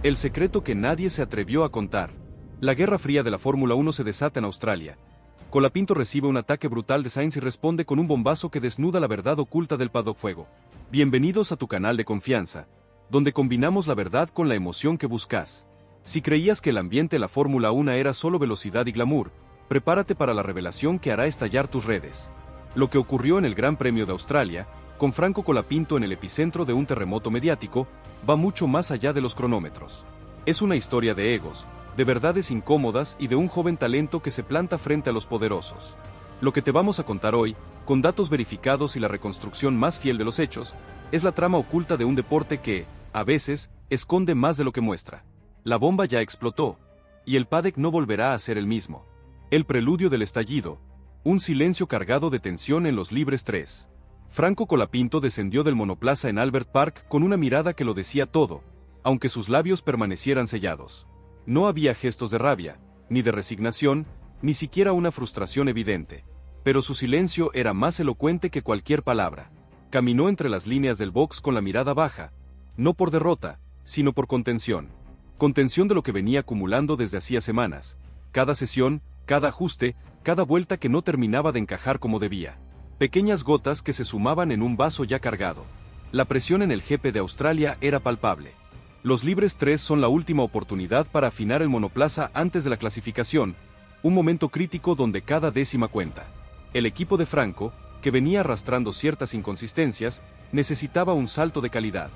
El secreto que nadie se atrevió a contar. La guerra fría de la Fórmula 1 se desata en Australia. Colapinto recibe un ataque brutal de Sainz y responde con un bombazo que desnuda la verdad oculta del paddock fuego. Bienvenidos a tu canal de confianza, donde combinamos la verdad con la emoción que buscas. Si creías que el ambiente de la Fórmula 1 era solo velocidad y glamour, prepárate para la revelación que hará estallar tus redes. Lo que ocurrió en el Gran Premio de Australia, con Franco Colapinto en el epicentro de un terremoto mediático, va mucho más allá de los cronómetros. Es una historia de egos, de verdades incómodas y de un joven talento que se planta frente a los poderosos. Lo que te vamos a contar hoy, con datos verificados y la reconstrucción más fiel de los hechos, es la trama oculta de un deporte que, a veces, esconde más de lo que muestra. La bomba ya explotó, y el paddock no volverá a ser el mismo. El preludio del estallido, un silencio cargado de tensión en los libres 3. Franco Colapinto descendió del monoplaza en Albert Park con una mirada que lo decía todo, aunque sus labios permanecieran sellados. No había gestos de rabia, ni de resignación, ni siquiera una frustración evidente. Pero su silencio era más elocuente que cualquier palabra. Caminó entre las líneas del box con la mirada baja, no por derrota, sino por contención. Contención de lo que venía acumulando desde hacía semanas. Cada sesión, cada ajuste, cada vuelta que no terminaba de encajar como debía. Pequeñas gotas que se sumaban en un vaso ya cargado. La presión en el GP de Australia era palpable. Los libres 3 son la última oportunidad para afinar el monoplaza antes de la clasificación, un momento crítico donde cada décima cuenta. El equipo de Franco, que venía arrastrando ciertas inconsistencias, necesitaba un salto de calidad.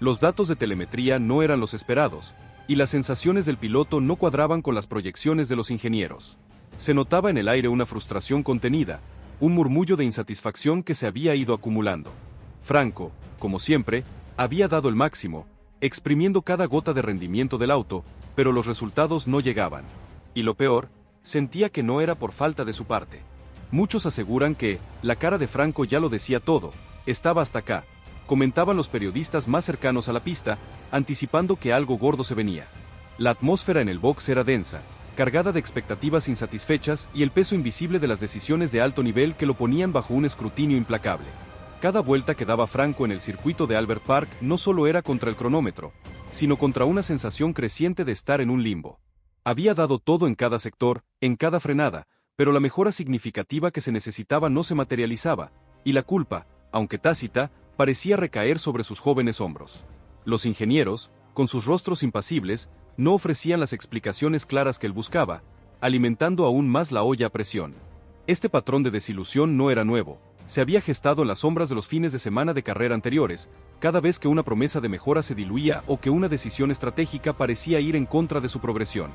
Los datos de telemetría no eran los esperados, y las sensaciones del piloto no cuadraban con las proyecciones de los ingenieros. Se notaba en el aire una frustración contenida, un murmullo de insatisfacción que se había ido acumulando. Franco, como siempre, había dado el máximo, exprimiendo cada gota de rendimiento del auto, pero los resultados no llegaban. Y lo peor, sentía que no era por falta de su parte. Muchos aseguran que, la cara de Franco ya lo decía todo, estaba hasta acá, comentaban los periodistas más cercanos a la pista, anticipando que algo gordo se venía. La atmósfera en el box era densa, cargada de expectativas insatisfechas y el peso invisible de las decisiones de alto nivel que lo ponían bajo un escrutinio implacable. Cada vuelta que daba Franco en el circuito de Albert Park no solo era contra el cronómetro, sino contra una sensación creciente de estar en un limbo. Había dado todo en cada sector, en cada frenada, pero la mejora significativa que se necesitaba no se materializaba, y la culpa, aunque tácita, parecía recaer sobre sus jóvenes hombros. Los ingenieros, con sus rostros impasibles, no ofrecían las explicaciones claras que él buscaba, alimentando aún más la olla a presión. Este patrón de desilusión no era nuevo, se había gestado en las sombras de los fines de semana de carrera anteriores, cada vez que una promesa de mejora se diluía o que una decisión estratégica parecía ir en contra de su progresión.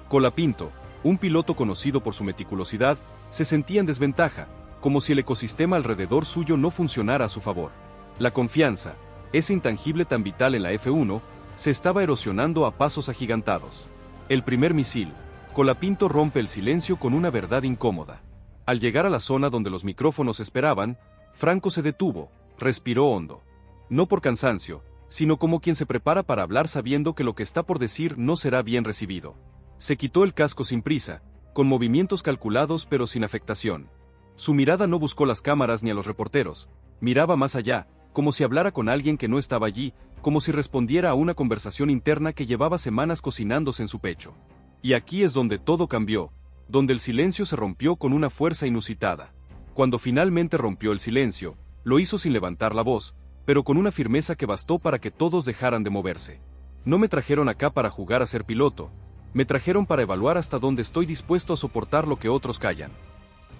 Colapinto, un piloto conocido por su meticulosidad, se sentía en desventaja, como si el ecosistema alrededor suyo no funcionara a su favor. La confianza, ese intangible tan vital en la F1, se estaba erosionando a pasos agigantados. El primer misil, Colapinto rompe el silencio con una verdad incómoda. Al llegar a la zona donde los micrófonos esperaban, Franco se detuvo, respiró hondo. No por cansancio, sino como quien se prepara para hablar sabiendo que lo que está por decir no será bien recibido. Se quitó el casco sin prisa, con movimientos calculados pero sin afectación. Su mirada no buscó las cámaras ni a los reporteros, miraba más allá, como si hablara con alguien que no estaba allí, como si respondiera a una conversación interna que llevaba semanas cocinándose en su pecho. Y aquí es donde todo cambió, donde el silencio se rompió con una fuerza inusitada. Cuando finalmente rompió el silencio, lo hizo sin levantar la voz, pero con una firmeza que bastó para que todos dejaran de moverse. No me trajeron acá para jugar a ser piloto, me trajeron para evaluar hasta dónde estoy dispuesto a soportar lo que otros callan.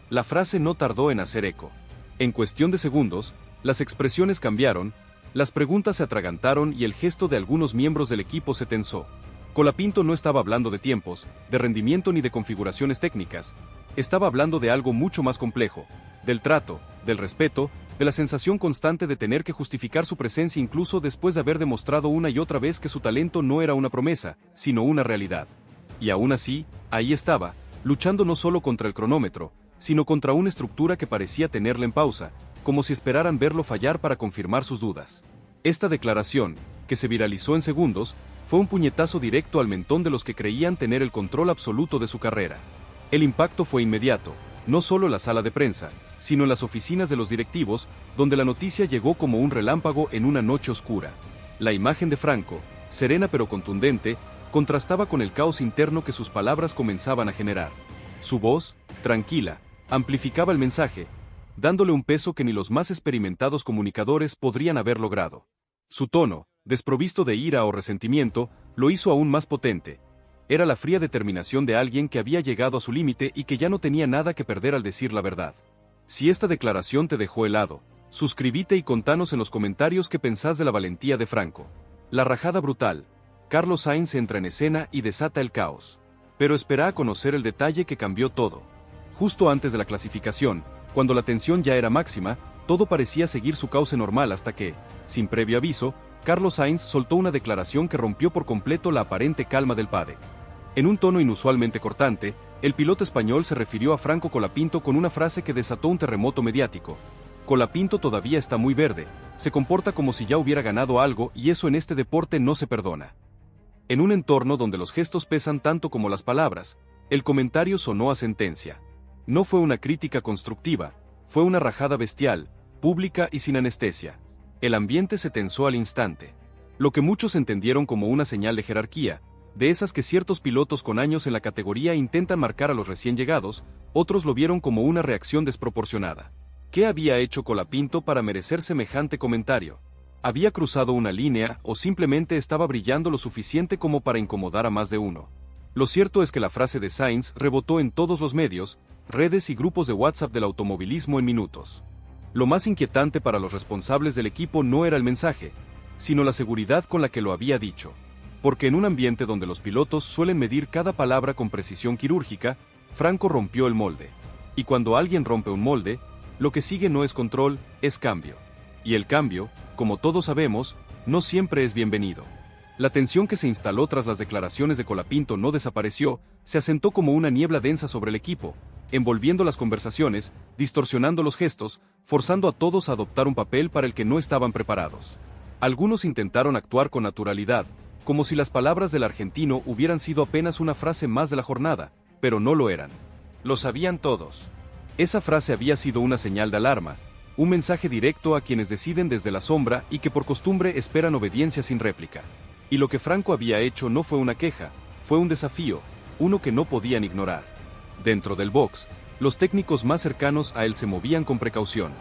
La frase no tardó en hacer eco. En cuestión de segundos, las expresiones cambiaron, las preguntas se atragantaron y el gesto de algunos miembros del equipo se tensó. Colapinto no estaba hablando de tiempos, de rendimiento ni de configuraciones técnicas, estaba hablando de algo mucho más complejo, del trato, del respeto, de la sensación constante de tener que justificar su presencia incluso después de haber demostrado una y otra vez que su talento no era una promesa, sino una realidad. Y aún así, ahí estaba, luchando no solo contra el cronómetro, sino contra una estructura que parecía tenerle en pausa, como si esperaran verlo fallar para confirmar sus dudas. Esta declaración, que se viralizó en segundos, fue un puñetazo directo al mentón de los que creían tener el control absoluto de su carrera. El impacto fue inmediato, no solo en la sala de prensa, sino en las oficinas de los directivos, donde la noticia llegó como un relámpago en una noche oscura. La imagen de Franco, serena pero contundente, contrastaba con el caos interno que sus palabras comenzaban a generar. Su voz, tranquila, amplificaba el mensaje, dándole un peso que ni los más experimentados comunicadores podrían haber logrado. Su tono, desprovisto de ira o resentimiento, lo hizo aún más potente. Era la fría determinación de alguien que había llegado a su límite y que ya no tenía nada que perder al decir la verdad. Si esta declaración te dejó helado, suscríbete y contanos en los comentarios qué pensás de la valentía de Franco. La rajada brutal. Carlos Sainz entra en escena y desata el caos. Pero espera a conocer el detalle que cambió todo. Justo antes de la clasificación, cuando la tensión ya era máxima, todo parecía seguir su cauce normal hasta que, sin previo aviso, Carlos Sainz soltó una declaración que rompió por completo la aparente calma del paddock. En un tono inusualmente cortante, el piloto español se refirió a Franco Colapinto con una frase que desató un terremoto mediático. Colapinto todavía está muy verde, se comporta como si ya hubiera ganado algo y eso en este deporte no se perdona. En un entorno donde los gestos pesan tanto como las palabras, el comentario sonó a sentencia. No fue una crítica constructiva, fue una rajada bestial, pública y sin anestesia. El ambiente se tensó al instante. Lo que muchos entendieron como una señal de jerarquía, de esas que ciertos pilotos con años en la categoría intentan marcar a los recién llegados, otros lo vieron como una reacción desproporcionada. ¿Qué había hecho Colapinto para merecer semejante comentario? ¿Había cruzado una línea o simplemente estaba brillando lo suficiente como para incomodar a más de uno? Lo cierto es que la frase de Sainz rebotó en todos los medios, redes y grupos de WhatsApp del automovilismo en minutos. Lo más inquietante para los responsables del equipo no era el mensaje, sino la seguridad con la que lo había dicho. Porque en un ambiente donde los pilotos suelen medir cada palabra con precisión quirúrgica, Franco rompió el molde. Y cuando alguien rompe un molde, lo que sigue no es control, es cambio. Y el cambio, como todos sabemos, no siempre es bienvenido. La tensión que se instaló tras las declaraciones de Colapinto no desapareció, se asentó como una niebla densa sobre el equipo, envolviendo las conversaciones, distorsionando los gestos, forzando a todos a adoptar un papel para el que no estaban preparados. Algunos intentaron actuar con naturalidad, como si las palabras del argentino hubieran sido apenas una frase más de la jornada, pero no lo eran. Lo sabían todos. Esa frase había sido una señal de alarma, un mensaje directo a quienes deciden desde la sombra y que por costumbre esperan obediencia sin réplica. Y lo que Franco había hecho no fue una queja, fue un desafío, uno que no podían ignorar. Dentro del box, los técnicos más cercanos a él se movían con precaución.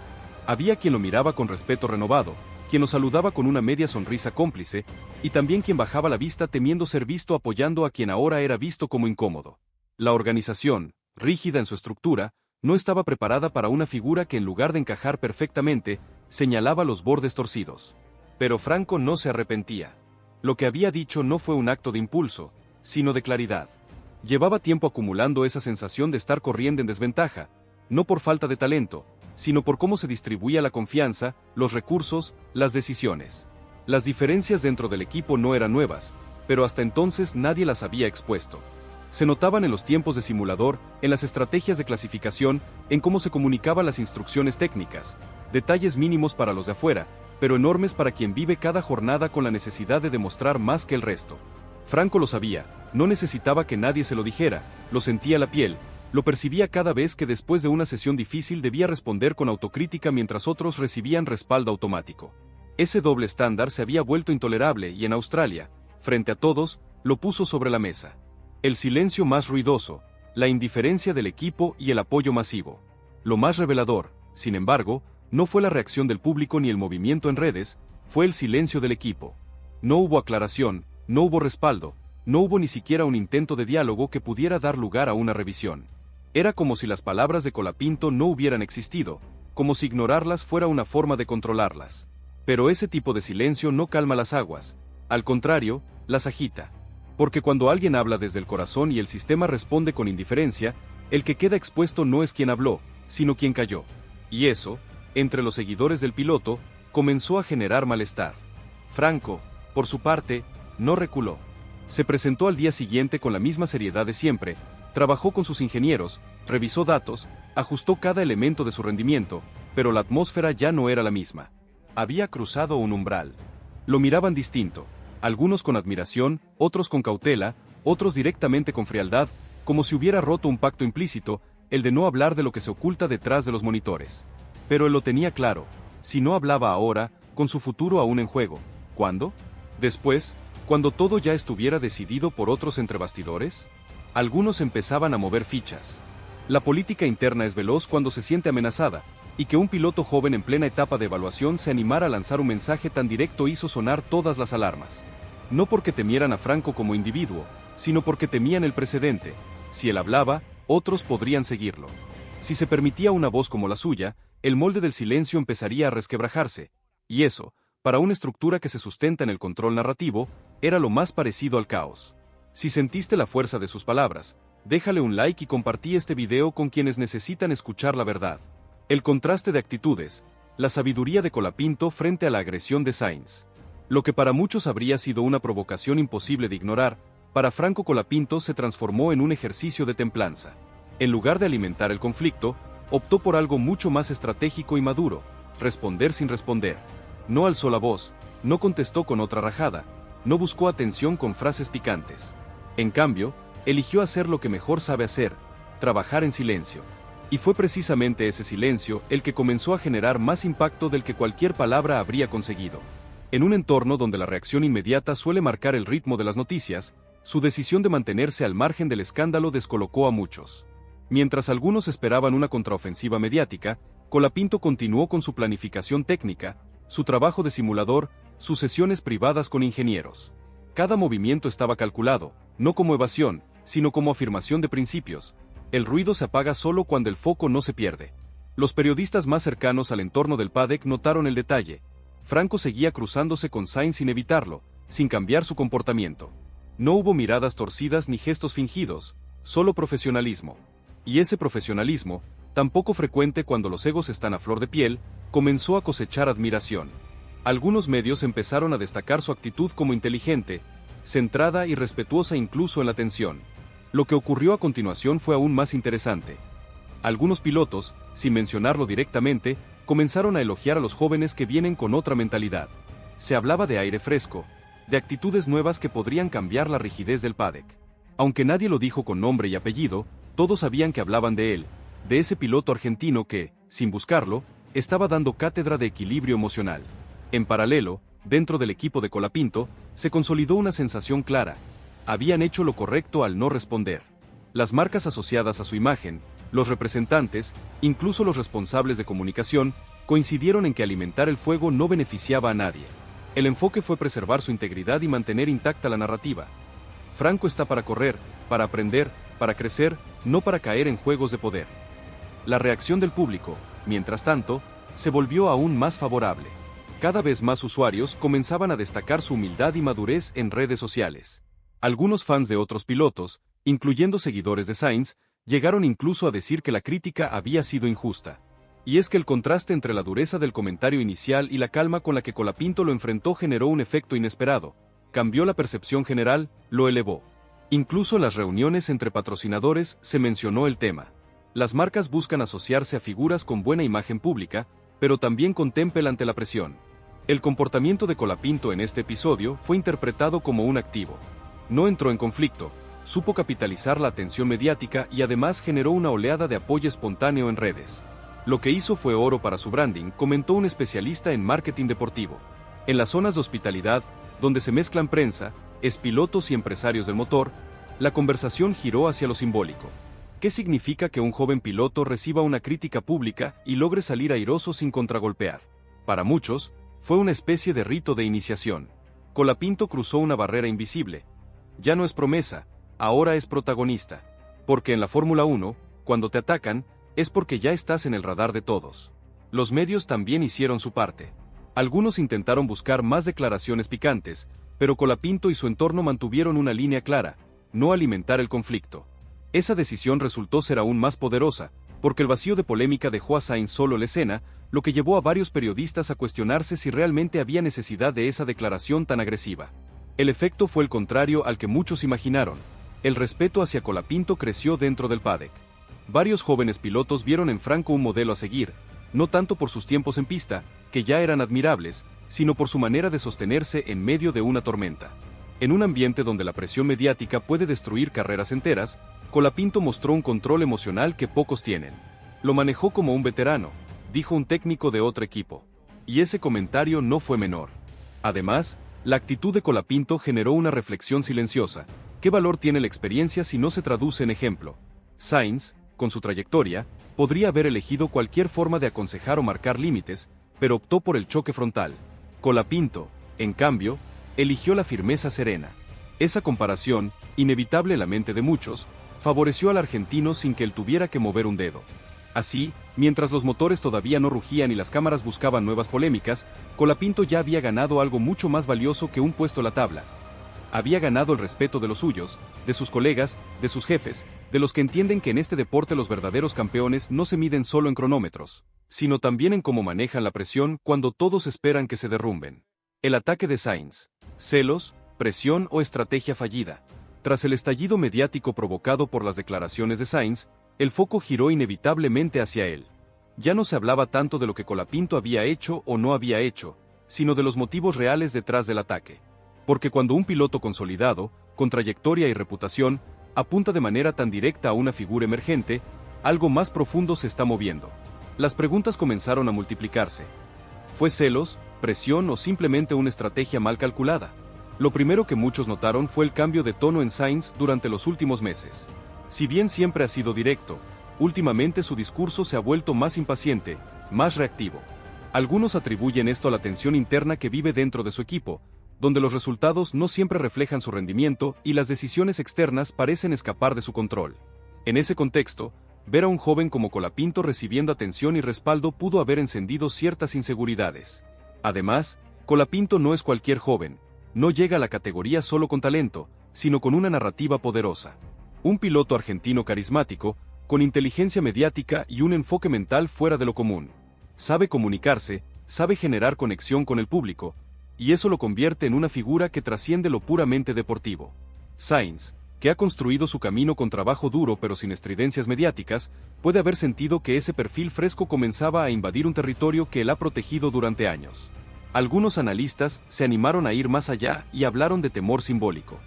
Había quien lo miraba con respeto renovado, quien lo saludaba con una media sonrisa cómplice, y también quien bajaba la vista temiendo ser visto apoyando a quien ahora era visto como incómodo. La organización, rígida en su estructura, no estaba preparada para una figura que en lugar de encajar perfectamente, señalaba los bordes torcidos. Pero Franco no se arrepentía. Lo que había dicho no fue un acto de impulso, sino de claridad. Llevaba tiempo acumulando esa sensación de estar corriendo en desventaja, no por falta de talento, sino por cómo se distribuía la confianza, los recursos, las decisiones. Las diferencias dentro del equipo no eran nuevas, pero hasta entonces nadie las había expuesto. Se notaban en los tiempos de simulador, en las estrategias de clasificación, en cómo se comunicaban las instrucciones técnicas, detalles mínimos para los de afuera, pero enormes para quien vive cada jornada con la necesidad de demostrar más que el resto. Franco lo sabía, no necesitaba que nadie se lo dijera, lo sentía a la piel, lo percibía cada vez que después de una sesión difícil debía responder con autocrítica mientras otros recibían respaldo automático. Ese doble estándar se había vuelto intolerable y en Australia, frente a todos, lo puso sobre la mesa. El silencio más ruidoso, la indiferencia del equipo y el apoyo masivo. Lo más revelador, sin embargo, no fue la reacción del público ni el movimiento en redes, fue el silencio del equipo. No hubo aclaración, no hubo respaldo, no hubo ni siquiera un intento de diálogo que pudiera dar lugar a una revisión. Era como si las palabras de Colapinto no hubieran existido, como si ignorarlas fuera una forma de controlarlas. Pero ese tipo de silencio no calma las aguas, al contrario, las agita. Porque cuando alguien habla desde el corazón y el sistema responde con indiferencia, el que queda expuesto no es quien habló, sino quien cayó. Y eso, entre los seguidores del piloto, comenzó a generar malestar. Franco, por su parte, no reculó. Se presentó al día siguiente con la misma seriedad de siempre, trabajó con sus ingenieros, revisó datos, ajustó cada elemento de su rendimiento, pero la atmósfera ya no era la misma. Había cruzado un umbral. Lo miraban distinto, algunos con admiración, otros con cautela, otros directamente con frialdad, como si hubiera roto un pacto implícito, el de no hablar de lo que se oculta detrás de los monitores. Pero él lo tenía claro, si no hablaba ahora, con su futuro aún en juego. ¿Cuándo? Después, Cuando todo ya estuviera decidido por otros entre bastidores, algunos empezaban a mover fichas. La política interna es veloz cuando se siente amenazada, y que un piloto joven en plena etapa de evaluación se animara a lanzar un mensaje tan directo hizo sonar todas las alarmas. No porque temieran a Franco como individuo, sino porque temían el precedente. Si él hablaba, otros podrían seguirlo. Si se permitía una voz como la suya, el molde del silencio empezaría a resquebrajarse, y eso, para una estructura que se sustenta en el control narrativo, era lo más parecido al caos. Si sentiste la fuerza de sus palabras, déjale un like y compartí este video con quienes necesitan escuchar la verdad. El contraste de actitudes, la sabiduría de Colapinto frente a la agresión de Sáenz. Lo que para muchos habría sido una provocación imposible de ignorar, para Franco Colapinto se transformó en un ejercicio de templanza. En lugar de alimentar el conflicto, optó por algo mucho más estratégico y maduro: responder sin responder. No alzó la voz, no contestó con otra rajada, no buscó atención con frases picantes. En cambio, eligió hacer lo que mejor sabe hacer: trabajar en silencio. Y fue precisamente ese silencio el que comenzó a generar más impacto del que cualquier palabra habría conseguido. En un entorno donde la reacción inmediata suele marcar el ritmo de las noticias, su decisión de mantenerse al margen del escándalo descolocó a muchos. Mientras algunos esperaban una contraofensiva mediática, Colapinto continuó con su planificación técnica, su trabajo de simulador, sus sesiones privadas con ingenieros. Cada movimiento estaba calculado, no como evasión, sino como afirmación de principios. El ruido se apaga solo cuando el foco no se pierde. Los periodistas más cercanos al entorno del paddock notaron el detalle. Franco seguía cruzándose con Sáenz sin evitarlo, sin cambiar su comportamiento. No hubo miradas torcidas ni gestos fingidos, solo profesionalismo. Y ese profesionalismo, tan poco frecuente cuando los egos están a flor de piel, comenzó a cosechar admiración. Algunos medios empezaron a destacar su actitud como inteligente, centrada y respetuosa incluso en la tensión. Lo que ocurrió a continuación fue aún más interesante. Algunos pilotos, sin mencionarlo directamente, comenzaron a elogiar a los jóvenes que vienen con otra mentalidad. Se hablaba de aire fresco, de actitudes nuevas que podrían cambiar la rigidez del paddock. Aunque nadie lo dijo con nombre y apellido, todos sabían que hablaban de él, de ese piloto argentino que, sin buscarlo, estaba dando cátedra de equilibrio emocional. En paralelo, dentro del equipo de Colapinto, se consolidó una sensación clara: habían hecho lo correcto al no responder. Las marcas asociadas a su imagen, los representantes, incluso los responsables de comunicación, coincidieron en que alimentar el fuego no beneficiaba a nadie. El enfoque fue preservar su integridad y mantener intacta la narrativa. Franco está para correr, para aprender, para crecer, no para caer en juegos de poder. La reacción del público, mientras tanto, se volvió aún más favorable. Cada vez más usuarios comenzaban a destacar su humildad y madurez en redes sociales. Algunos fans de otros pilotos, incluyendo seguidores de Sáenz, llegaron incluso a decir que la crítica había sido injusta. Y es que el contraste entre la dureza del comentario inicial y la calma con la que Colapinto lo enfrentó generó un efecto inesperado. Cambió la percepción general, lo elevó. Incluso en las reuniones entre patrocinadores se mencionó el tema. Las marcas buscan asociarse a figuras con buena imagen pública, pero también con temple ante la presión. El comportamiento de Colapinto en este episodio fue interpretado como un activo. No entró en conflicto, supo capitalizar la atención mediática y además generó una oleada de apoyo espontáneo en redes. Lo que hizo fue oro para su branding, comentó un especialista en marketing deportivo. En las zonas de hospitalidad, donde se mezclan prensa, expilotos y empresarios del motor, la conversación giró hacia lo simbólico. ¿Qué significa que un joven piloto reciba una crítica pública y logre salir airoso sin contragolpear? Para muchos, fue una especie de rito de iniciación. Colapinto cruzó una barrera invisible. Ya no es promesa, ahora es protagonista. Porque en la Fórmula 1, cuando te atacan, es porque ya estás en el radar de todos. Los medios también hicieron su parte. Algunos intentaron buscar más declaraciones picantes, pero Colapinto y su entorno mantuvieron una línea clara: no alimentar el conflicto. Esa decisión resultó ser aún más poderosa, porque el vacío de polémica dejó a Sáenz solo en la escena, lo que llevó a varios periodistas a cuestionarse si realmente había necesidad de esa declaración tan agresiva. El efecto fue el contrario al que muchos imaginaron. El respeto hacia Colapinto creció dentro del paddock. Varios jóvenes pilotos vieron en Franco un modelo a seguir, no tanto por sus tiempos en pista, que ya eran admirables, sino por su manera de sostenerse en medio de una tormenta. En un ambiente donde la presión mediática puede destruir carreras enteras, Colapinto mostró un control emocional que pocos tienen. Lo manejó como un veterano, dijo un técnico de otro equipo. Y ese comentario no fue menor. Además, La actitud de Colapinto generó una reflexión silenciosa. ¿Qué valor tiene la experiencia si no se traduce en ejemplo? Sainz, con su trayectoria, podría haber elegido cualquier forma de aconsejar o marcar límites, pero optó por el choque frontal. Colapinto, en cambio, eligió la firmeza serena. Esa comparación, inevitable en la mente de muchos, favoreció al argentino sin que él tuviera que mover un dedo. Así, mientras los motores todavía no rugían y las cámaras buscaban nuevas polémicas, Colapinto ya había ganado algo mucho más valioso que un puesto en la tabla. Había ganado el respeto de los suyos, de sus colegas, de sus jefes, de los que entienden que en este deporte los verdaderos campeones no se miden solo en cronómetros, sino también en cómo manejan la presión cuando todos esperan que se derrumben. El ataque de Sainz. Celos, presión o estrategia fallida. Tras el estallido mediático provocado por las declaraciones de Sainz, el foco giró inevitablemente hacia él. Ya no se hablaba tanto de lo que Colapinto había hecho o no había hecho, sino de los motivos reales detrás del ataque. Porque cuando un piloto consolidado, con trayectoria y reputación, apunta de manera tan directa a una figura emergente, algo más profundo se está moviendo. Las preguntas comenzaron a multiplicarse. ¿Fue celos, presión o simplemente una estrategia mal calculada? Lo primero que muchos notaron fue el cambio de tono en Sainz durante los últimos meses. Si bien siempre ha sido directo, últimamente su discurso se ha vuelto más impaciente, más reactivo. Algunos atribuyen esto a la tensión interna que vive dentro de su equipo, donde los resultados no siempre reflejan su rendimiento y las decisiones externas parecen escapar de su control. En ese contexto, ver a un joven como Colapinto recibiendo atención y respaldo pudo haber encendido ciertas inseguridades. Además, Colapinto no es cualquier joven, no llega a la categoría solo con talento, sino con una narrativa poderosa. Un piloto argentino carismático, con inteligencia mediática y un enfoque mental fuera de lo común. Sabe comunicarse, sabe generar conexión con el público, y eso lo convierte en una figura que trasciende lo puramente deportivo. Sainz, que ha construido su camino con trabajo duro pero sin estridencias mediáticas, puede haber sentido que ese perfil fresco comenzaba a invadir un territorio que él ha protegido durante años. Algunos analistas se animaron a ir más allá y hablaron de temor simbólico.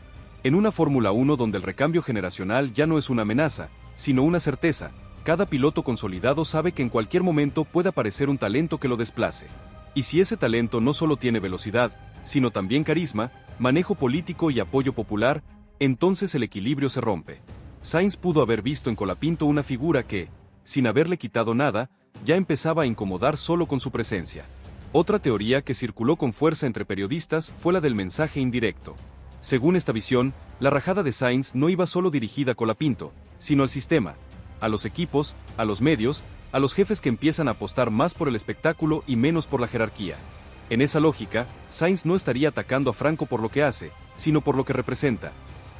En una Fórmula 1 donde el recambio generacional ya no es una amenaza, sino una certeza, cada piloto consolidado sabe que en cualquier momento puede aparecer un talento que lo desplace. Y si ese talento no solo tiene velocidad, sino también carisma, manejo político y apoyo popular, entonces el equilibrio se rompe. Sainz pudo haber visto en Colapinto una figura que, sin haberle quitado nada, ya empezaba a incomodar solo con su presencia. Otra teoría que circuló con fuerza entre periodistas fue la del mensaje indirecto. Según esta visión, la rajada de Sainz no iba solo dirigida a Colapinto, sino al sistema, a los equipos, a los medios, a los jefes que empiezan a apostar más por el espectáculo y menos por la jerarquía. En esa lógica, Sainz no estaría atacando a Franco por lo que hace, sino por lo que representa.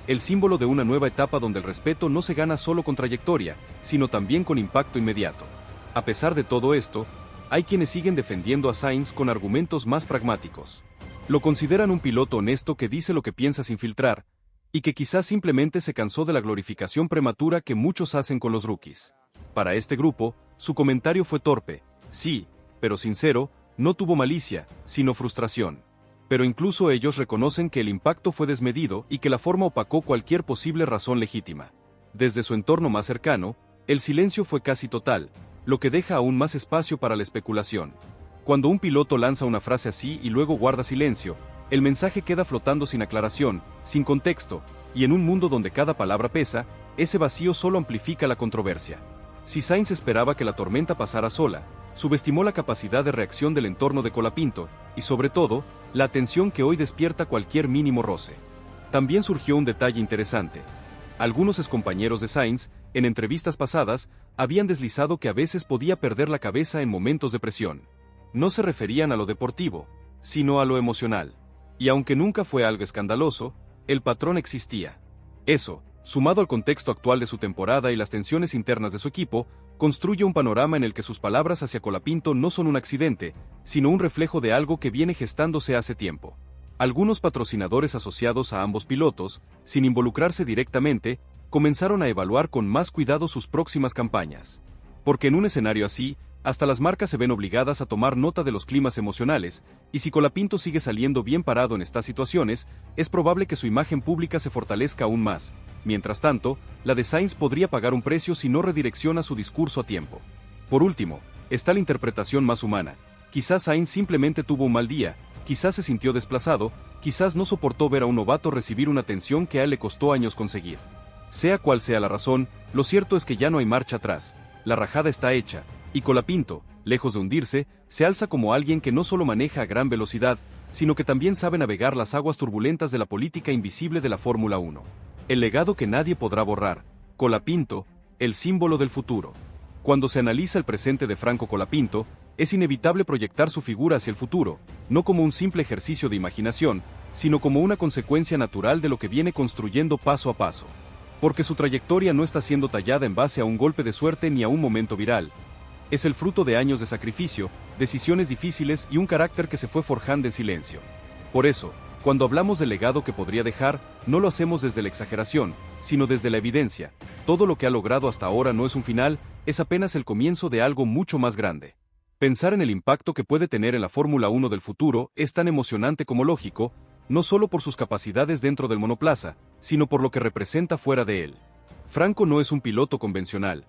El símbolo de una nueva etapa donde el respeto no se gana solo con trayectoria, sino también con impacto inmediato. A pesar de todo esto, hay quienes siguen defendiendo a Sainz con argumentos más pragmáticos. Lo consideran un piloto honesto que dice lo que piensa sin filtrar, y que quizás simplemente se cansó de la glorificación prematura que muchos hacen con los rookies. Para este grupo, su comentario fue torpe, sí, pero sincero, no tuvo malicia, sino frustración. Pero incluso ellos reconocen que el impacto fue desmedido y que la forma opacó cualquier posible razón legítima. Desde su entorno más cercano, el silencio fue casi total, lo que deja aún más espacio para la especulación. Cuando un piloto lanza una frase así y luego guarda silencio, el mensaje queda flotando sin aclaración, sin contexto, y en un mundo donde cada palabra pesa, ese vacío solo amplifica la controversia. Si Sainz esperaba que la tormenta pasara sola, subestimó la capacidad de reacción del entorno de Colapinto, y sobre todo, la atención que hoy despierta cualquier mínimo roce. También surgió un detalle interesante. Algunos excompañeros de Sainz, en entrevistas pasadas, habían deslizado que a veces podía perder la cabeza en momentos de presión. No se referían a lo deportivo, sino a lo emocional. Y aunque nunca fue algo escandaloso, el patrón existía. Eso, sumado al contexto actual de su temporada y las tensiones internas de su equipo, construye un panorama en el que sus palabras hacia Colapinto no son un accidente, sino un reflejo de algo que viene gestándose hace tiempo. Algunos patrocinadores asociados a ambos pilotos, sin involucrarse directamente, comenzaron a evaluar con más cuidado sus próximas campañas. Porque en un escenario así, hasta las marcas se ven obligadas a tomar nota de los climas emocionales, y si Colapinto sigue saliendo bien parado en estas situaciones, es probable que su imagen pública se fortalezca aún más. Mientras tanto, la de Sainz podría pagar un precio si no redirecciona su discurso a tiempo. Por último, está la interpretación más humana. Quizás Sainz simplemente tuvo un mal día, quizás se sintió desplazado, quizás no soportó ver a un novato recibir una atención que a él le costó años conseguir. Sea cual sea la razón, lo cierto es que ya no hay marcha atrás, la rajada está hecha, y Colapinto, lejos de hundirse, se alza como alguien que no solo maneja a gran velocidad, sino que también sabe navegar las aguas turbulentas de la política invisible de la Fórmula 1. El legado que nadie podrá borrar, Colapinto, el símbolo del futuro. Cuando se analiza el presente de Franco Colapinto, es inevitable proyectar su figura hacia el futuro, no como un simple ejercicio de imaginación, sino como una consecuencia natural de lo que viene construyendo paso a paso. Porque su trayectoria no está siendo tallada en base a un golpe de suerte ni a un momento viral. Es el fruto de años de sacrificio, decisiones difíciles y un carácter que se fue forjando en silencio. Por eso, cuando hablamos del legado que podría dejar, no lo hacemos desde la exageración, sino desde la evidencia. Todo lo que ha logrado hasta ahora no es un final, es apenas el comienzo de algo mucho más grande. Pensar en el impacto que puede tener en la Fórmula 1 del futuro es tan emocionante como lógico, no solo por sus capacidades dentro del monoplaza, sino por lo que representa fuera de él. Franco no es un piloto convencional.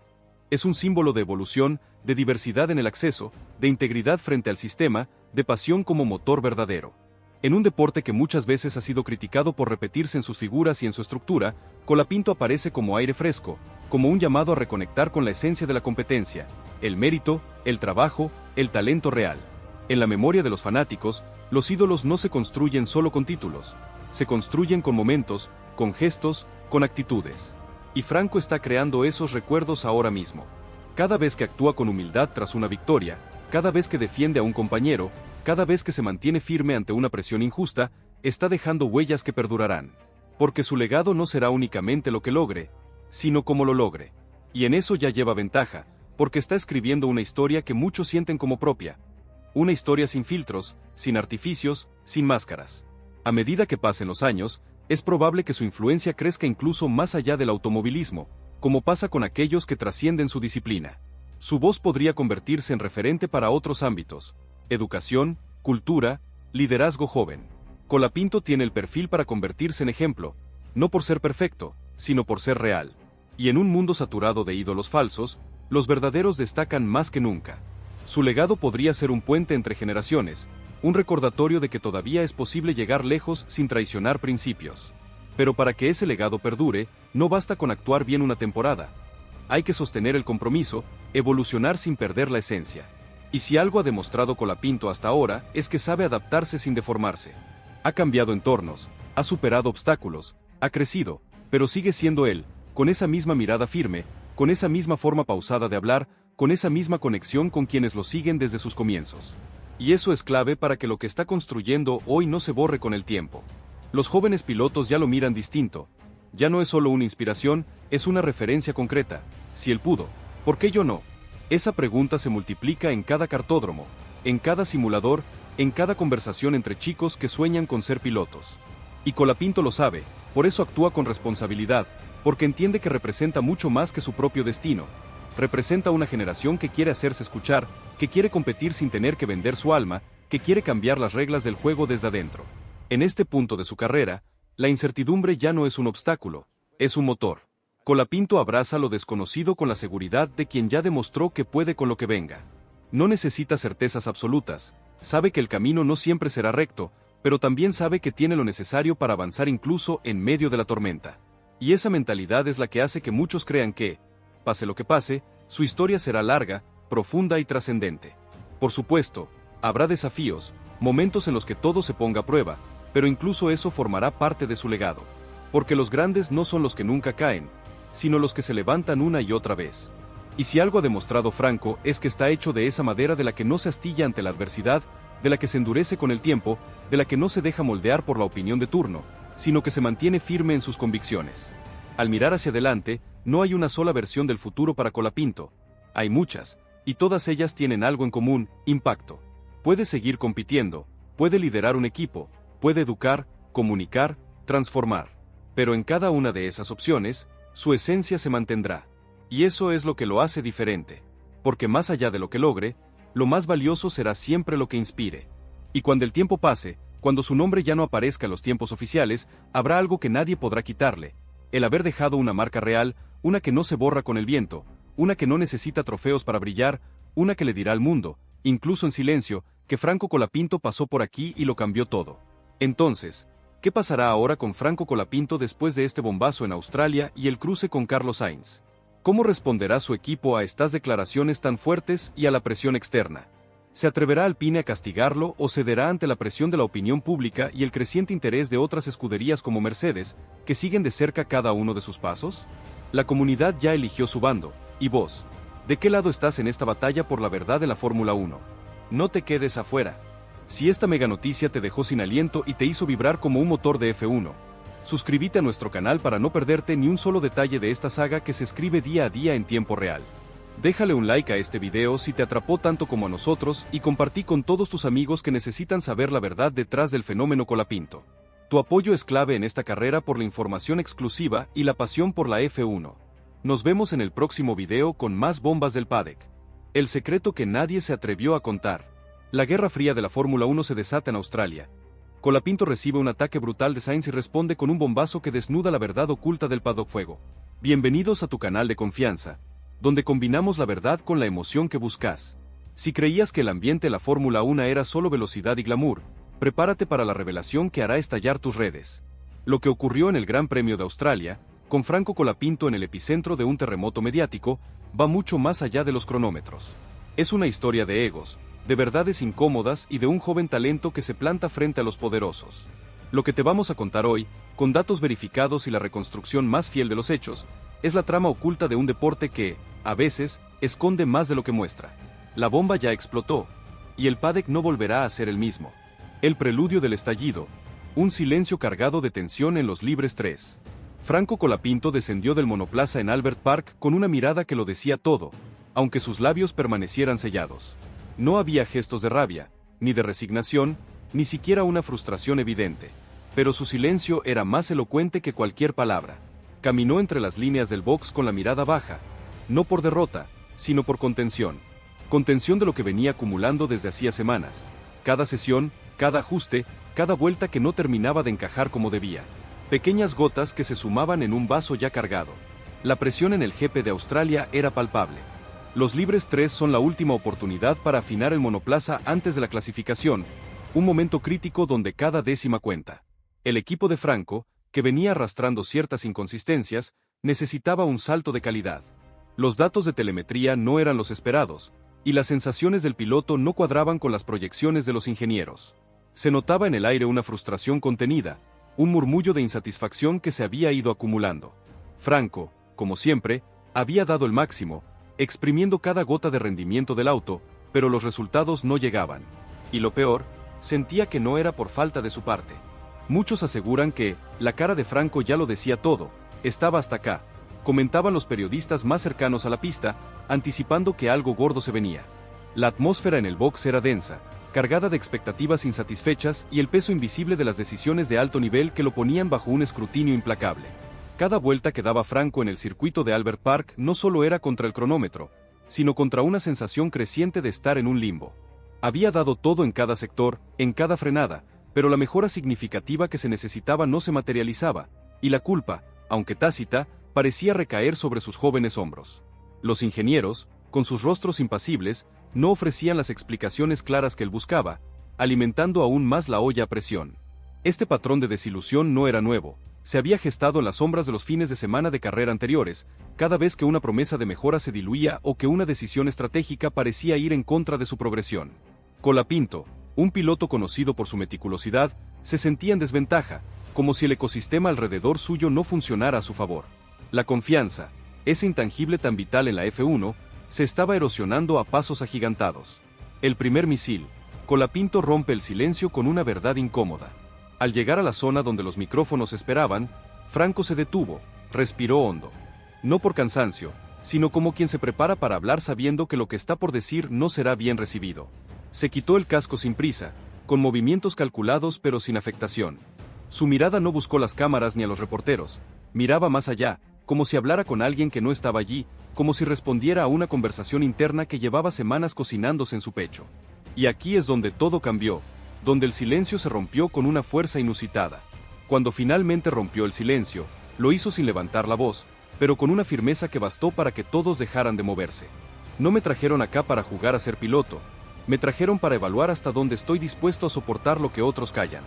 Es un símbolo de evolución, de diversidad en el acceso, de integridad frente al sistema, de pasión como motor verdadero. En un deporte que muchas veces ha sido criticado por repetirse en sus figuras y en su estructura, Colapinto aparece como aire fresco, como un llamado a reconectar con la esencia de la competencia, el mérito, el trabajo, el talento real. En la memoria de los fanáticos, los ídolos no se construyen solo con títulos, se construyen con momentos, con gestos, con actitudes. Y Franco está creando esos recuerdos ahora mismo. Cada vez que actúa con humildad tras una victoria, cada vez que defiende a un compañero, cada vez que se mantiene firme ante una presión injusta, está dejando huellas que perdurarán. Porque su legado no será únicamente lo que logre, sino cómo lo logre. Y en eso ya lleva ventaja, porque está escribiendo una historia que muchos sienten como propia. Una historia sin filtros, sin artificios, sin máscaras. A medida que pasen los años, es probable que su influencia crezca incluso más allá del automovilismo, como pasa con aquellos que trascienden su disciplina. Su voz podría convertirse en referente para otros ámbitos: educación, cultura, liderazgo joven. Colapinto tiene el perfil para convertirse en ejemplo, no por ser perfecto, sino por ser real. Y en un mundo saturado de ídolos falsos, los verdaderos destacan más que nunca. Su legado podría ser un puente entre generaciones, un recordatorio de que todavía es posible llegar lejos sin traicionar principios. Pero para que ese legado perdure, no basta con actuar bien una temporada. Hay que sostener el compromiso, evolucionar sin perder la esencia. Y si algo ha demostrado Colapinto hasta ahora, es que sabe adaptarse sin deformarse. Ha cambiado entornos, ha superado obstáculos, ha crecido, pero sigue siendo él, con esa misma mirada firme, con esa misma forma pausada de hablar, con esa misma conexión con quienes lo siguen desde sus comienzos. Y eso es clave para que lo que está construyendo hoy no se borre con el tiempo. Los jóvenes pilotos ya lo miran distinto. Ya no es solo una inspiración, es una referencia concreta. Si él pudo, ¿por qué yo no? Esa pregunta se multiplica en cada cartódromo, en cada simulador, en cada conversación entre chicos que sueñan con ser pilotos. Y Colapinto lo sabe, por eso actúa con responsabilidad, porque entiende que representa mucho más que su propio destino. Representa una generación que quiere hacerse escuchar, que quiere competir sin tener que vender su alma, que quiere cambiar las reglas del juego desde adentro. En este punto de su carrera, la incertidumbre ya no es un obstáculo, es un motor. Colapinto abraza lo desconocido con la seguridad de quien ya demostró que puede con lo que venga. No necesita certezas absolutas, sabe que el camino no siempre será recto, pero también sabe que tiene lo necesario para avanzar incluso en medio de la tormenta. Y esa mentalidad es la que hace que muchos crean que, pase lo que pase, su historia será larga, profunda y trascendente. Por supuesto, habrá desafíos, momentos en los que todo se ponga a prueba, pero incluso eso formará parte de su legado. Porque los grandes no son los que nunca caen, sino los que se levantan una y otra vez. Y si algo ha demostrado Franco es que está hecho de esa madera de la que no se astilla ante la adversidad, de la que se endurece con el tiempo, de la que no se deja moldear por la opinión de turno, sino que se mantiene firme en sus convicciones. Al mirar hacia adelante, no hay una sola versión del futuro para Colapinto. Hay muchas, y todas ellas tienen algo en común: impacto. Puede seguir compitiendo, puede liderar un equipo, puede educar, comunicar, transformar. Pero en cada una de esas opciones, su esencia se mantendrá. Y eso es lo que lo hace diferente. Porque más allá de lo que logre, lo más valioso será siempre lo que inspire. Y cuando el tiempo pase, cuando su nombre ya no aparezca en los tiempos oficiales, habrá algo que nadie podrá quitarle: el haber dejado una marca real, una que no se borra con el viento, una que no necesita trofeos para brillar, una que le dirá al mundo, incluso en silencio, que Franco Colapinto pasó por aquí y lo cambió todo. Entonces, ¿qué pasará ahora con Franco Colapinto después de este bombazo en Australia y el cruce con Carlos Sainz? ¿Cómo responderá su equipo a estas declaraciones tan fuertes y a la presión externa? ¿Se atreverá Alpine a castigarlo o cederá ante la presión de la opinión pública y el creciente interés de otras escuderías como Mercedes, que siguen de cerca cada uno de sus pasos? La comunidad ya eligió su bando, y vos, ¿de qué lado estás en esta batalla por la verdad de la Fórmula 1? No te quedes afuera. Si esta mega noticia te dejó sin aliento y te hizo vibrar como un motor de F1, suscríbete a nuestro canal para no perderte ni un solo detalle de esta saga que se escribe día a día en tiempo real. Déjale un like a este video si te atrapó tanto como a nosotros y compartí con todos tus amigos que necesitan saber la verdad detrás del fenómeno Colapinto. Tu apoyo es clave en esta carrera por la información exclusiva y la pasión por la F1. Nos vemos en el próximo video con más bombas del paddock. El secreto que nadie se atrevió a contar. La guerra fría de la Fórmula 1 se desata en Australia. Colapinto recibe un ataque brutal de Sainz y responde con un bombazo que desnuda la verdad oculta del paddock fuego. Bienvenidos a tu canal de confianza, donde combinamos la verdad con la emoción que buscas. Si creías que el ambiente de la Fórmula 1 era solo velocidad y glamour, prepárate para la revelación que hará estallar tus redes. Lo que ocurrió en el Gran Premio de Australia, con Franco Colapinto en el epicentro de un terremoto mediático, va mucho más allá de los cronómetros. Es una historia de egos, de verdades incómodas y de un joven talento que se planta frente a los poderosos. Lo que te vamos a contar hoy, con datos verificados y la reconstrucción más fiel de los hechos, es la trama oculta de un deporte que, a veces, esconde más de lo que muestra. La bomba ya explotó, y el paddock no volverá a ser el mismo. El preludio del estallido, un silencio cargado de tensión en los libres 3. Franco Colapinto descendió del monoplaza en Albert Park con una mirada que lo decía todo, aunque sus labios permanecieran sellados. No había gestos de rabia, ni de resignación, ni siquiera una frustración evidente. Pero su silencio era más elocuente que cualquier palabra. Caminó entre las líneas del box con la mirada baja, no por derrota, sino por contención. Contención de lo que venía acumulando desde hacía semanas. Cada sesión, cada ajuste, cada vuelta que no terminaba de encajar como debía. Pequeñas gotas que se sumaban en un vaso ya cargado. La presión en el GP de Australia era palpable. Los libres 3 son la última oportunidad para afinar el monoplaza antes de la clasificación, un momento crítico donde cada décima cuenta. El equipo de Franco, que venía arrastrando ciertas inconsistencias, necesitaba un salto de calidad. Los datos de telemetría no eran los esperados, y las sensaciones del piloto no cuadraban con las proyecciones de los ingenieros. Se notaba en el aire una frustración contenida, un murmullo de insatisfacción que se había ido acumulando. Franco, como siempre, había dado el máximo, exprimiendo cada gota de rendimiento del auto, pero los resultados no llegaban. Y lo peor, sentía que no era por falta de su parte. Muchos aseguran que, la cara de Franco ya lo decía todo, estaba hasta acá, comentaban los periodistas más cercanos a la pista, anticipando que algo gordo se venía. La atmósfera en el box era densa, cargada de expectativas insatisfechas y el peso invisible de las decisiones de alto nivel que lo ponían bajo un escrutinio implacable. Cada vuelta que daba Franco en el circuito de Albert Park no solo era contra el cronómetro, sino contra una sensación creciente de estar en un limbo. Había dado todo en cada sector, en cada frenada, pero la mejora significativa que se necesitaba no se materializaba, y la culpa, aunque tácita, parecía recaer sobre sus jóvenes hombros. Los ingenieros, con sus rostros impasibles, no ofrecían las explicaciones claras que él buscaba, alimentando aún más la olla a presión. Este patrón de desilusión no era nuevo. Se había gestado en las sombras de los fines de semana de carrera anteriores, cada vez que una promesa de mejora se diluía o que una decisión estratégica parecía ir en contra de su progresión. Colapinto, un piloto conocido por su meticulosidad, se sentía en desventaja, como si el ecosistema alrededor suyo no funcionara a su favor. La confianza, ese intangible tan vital en la F1, se estaba erosionando a pasos agigantados. El primer misil, Colapinto rompe el silencio con una verdad incómoda. Al llegar a la zona donde los micrófonos esperaban, Franco se detuvo, respiró hondo. No por cansancio, sino como quien se prepara para hablar sabiendo que lo que está por decir no será bien recibido. Se quitó el casco sin prisa, con movimientos calculados pero sin afectación. Su mirada no buscó las cámaras ni a los reporteros, miraba más allá, como si hablara con alguien que no estaba allí, como si respondiera a una conversación interna que llevaba semanas cocinándose en su pecho. Y aquí es donde todo cambió, donde el silencio se rompió con una fuerza inusitada. Cuando finalmente rompió el silencio, lo hizo sin levantar la voz, pero con una firmeza que bastó para que todos dejaran de moverse. No me trajeron acá para jugar a ser piloto, me trajeron para evaluar hasta dónde estoy dispuesto a soportar lo que otros callan.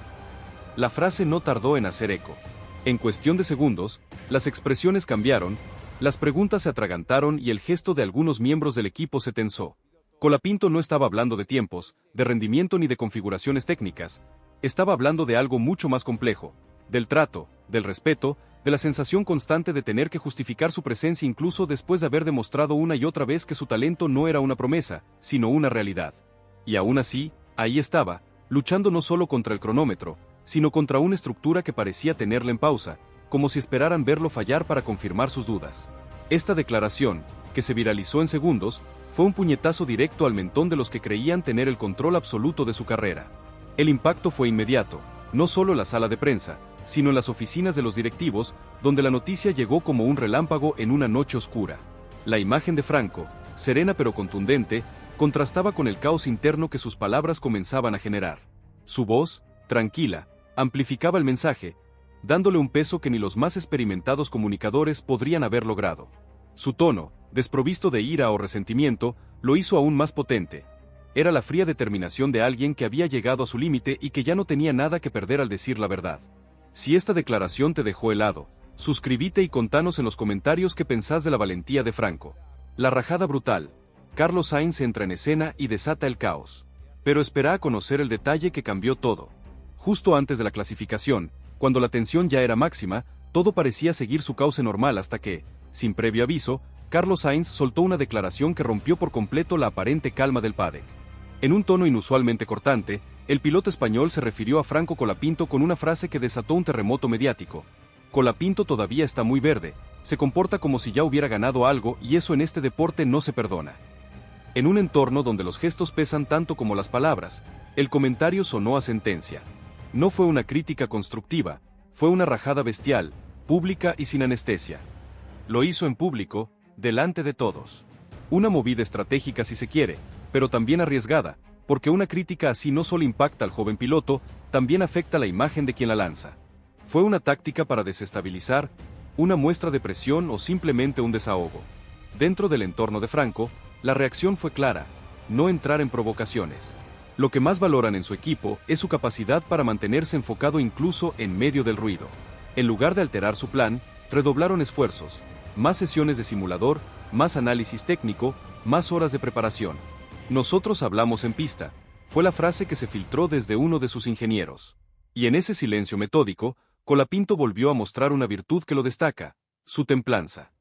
La frase no tardó en hacer eco. En cuestión de segundos, las expresiones cambiaron, las preguntas se atragantaron y el gesto de algunos miembros del equipo se tensó. Colapinto no estaba hablando de tiempos, de rendimiento ni de configuraciones técnicas, estaba hablando de algo mucho más complejo, del trato, del respeto, de la sensación constante de tener que justificar su presencia incluso después de haber demostrado una y otra vez que su talento no era una promesa, sino una realidad. Y aún así, ahí estaba, luchando no solo contra el cronómetro, sino contra una estructura que parecía tenerle en pausa, como si esperaran verlo fallar para confirmar sus dudas. Esta declaración, que se viralizó en segundos, fue un puñetazo directo al mentón de los que creían tener el control absoluto de su carrera. El impacto fue inmediato, no solo en la sala de prensa, sino en las oficinas de los directivos, donde la noticia llegó como un relámpago en una noche oscura. La imagen de Franco, serena pero contundente, contrastaba con el caos interno que sus palabras comenzaban a generar. Su voz, tranquila, amplificaba el mensaje, dándole un peso que ni los más experimentados comunicadores podrían haber logrado. Su tono, desprovisto de ira o resentimiento, lo hizo aún más potente. Era la fría determinación de alguien que había llegado a su límite y que ya no tenía nada que perder al decir la verdad. Si esta declaración te dejó helado, suscríbete y contanos en los comentarios qué pensás de la valentía de Franco. La rajada brutal. Carlos Sainz entra en escena y desata el caos. Pero espera a conocer el detalle que cambió todo. Justo antes de la clasificación, cuando la tensión ya era máxima, todo parecía seguir su cauce normal hasta que, sin previo aviso, Carlos Sainz soltó una declaración que rompió por completo la aparente calma del paddock. En un tono inusualmente cortante, el piloto español se refirió a Franco Colapinto con una frase que desató un terremoto mediático. Colapinto todavía está muy verde, se comporta como si ya hubiera ganado algo y eso en este deporte no se perdona. En un entorno donde los gestos pesan tanto como las palabras, el comentario sonó a sentencia. No fue una crítica constructiva, fue una rajada bestial, pública y sin anestesia. Lo hizo en público, delante de todos. Una movida estratégica si se quiere, pero también arriesgada, porque una crítica así no solo impacta al joven piloto, también afecta la imagen de quien la lanza. Fue una táctica para desestabilizar, una muestra de presión o simplemente un desahogo. Dentro del entorno de Franco, la reacción fue clara, no entrar en provocaciones. Lo que más valoran en su equipo es su capacidad para mantenerse enfocado incluso en medio del ruido. En lugar de alterar su plan, redoblaron esfuerzos, más sesiones de simulador, más análisis técnico, más horas de preparación. Nosotros hablamos en pista, fue la frase que se filtró desde uno de sus ingenieros. Y en ese silencio metódico, Colapinto volvió a mostrar una virtud que lo destaca, su templanza.